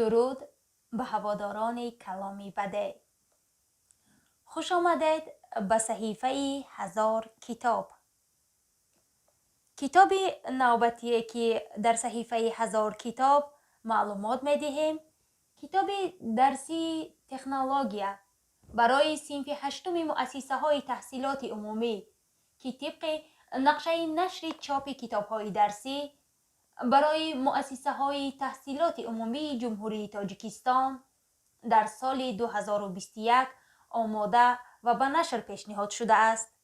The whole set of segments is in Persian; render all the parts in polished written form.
درود به هواداران کلامی بده. خوش آمدید به صحیفه 1000 کتاب. کتاب نوبتی که در صحیفه 1000 کتاب معلومات می دهیم کتاب درسی تکنولوژیا برای صنف هشتم مؤسسه های تحصیلات عمومی که طبق نقشه نشر چاپ کتاب های درسی برای مؤسسه های تحصیلات عمومی جمهوری تاجیکستان در سال 2021 آماده و به نشر پیشنهاد شده است.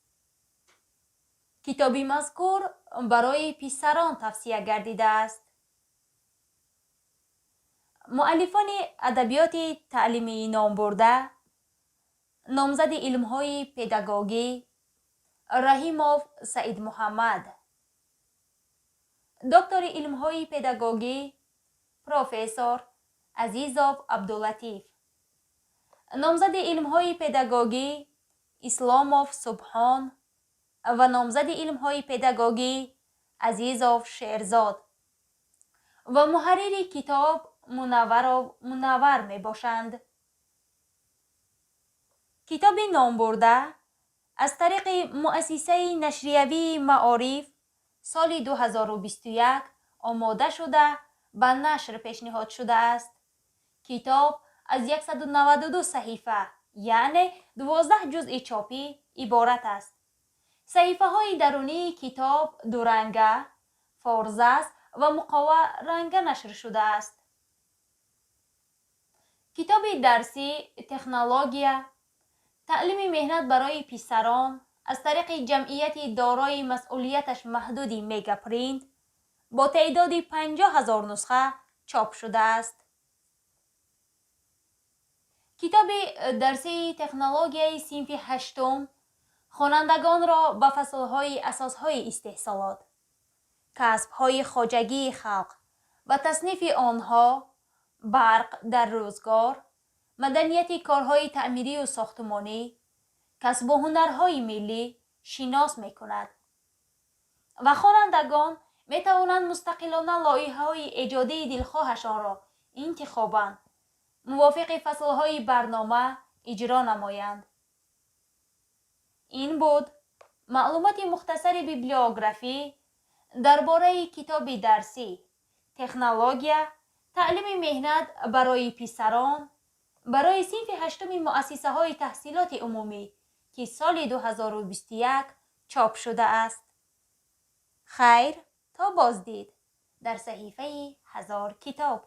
کتاب مذکور برای پسران توصیه گردیده است. مؤلفان ادبیات تعلیمی نام برده نامزد علم‌های پداگوژی رحیموف سعید محمد، دکتر علم‌های پداگوژی پروفسور عزیزوف عبداللطیف، نامزد علم‌های پداگوژی اسلاموف سبحان و نامزد علم‌های پداگوژی عزیزوف شیرزاد و محرر کتاب منور می باشند. کتاب نام برده از طریق مؤسسه نشریوی معارف سال 2021 آماده شده به نشر پیشنهاد شده است. کتاب از 192 صحیفه یعنی 12 جزء چاپی عبارت است. صحیفه های درونی کتاب دو رنگه، فارزه و مقوا رنگه نشر شده است. کتاب درسی تکنولوژیا تعلیم مهنت برای پسران از طریق جمعیت دارای مسئولیتش محدود میگاپرینت با تعداد 50,000 نسخه چاپ شده است. کتاب درسی تکنولوژیای صنف هشتم خوانندگان را به فصلهای اساسهای استحصالات، کسبهای خواجگی خلق و تصنیف آنها، برق در روزگار، مدنیت کارهای تعمیری و ساختمانی، کسب و هنرهای ملی شناس می کند و خوانندگان می توانند مستقلانه لایحه‌های ایجادی دلخواهشان را انتخاباً موافق فصلهای برنامه اجرا نمایند. این بود معلومات مختصر بیبلیوگرافی درباره کتاب درسی تکنولوژیا تعلیم مهنت برای پسران برای صنف هشتم مؤسسه های تحصیلات عمومی که سال 2021 چاپ شده است. خیر تا بازدید در صحیفه 1000 کتاب.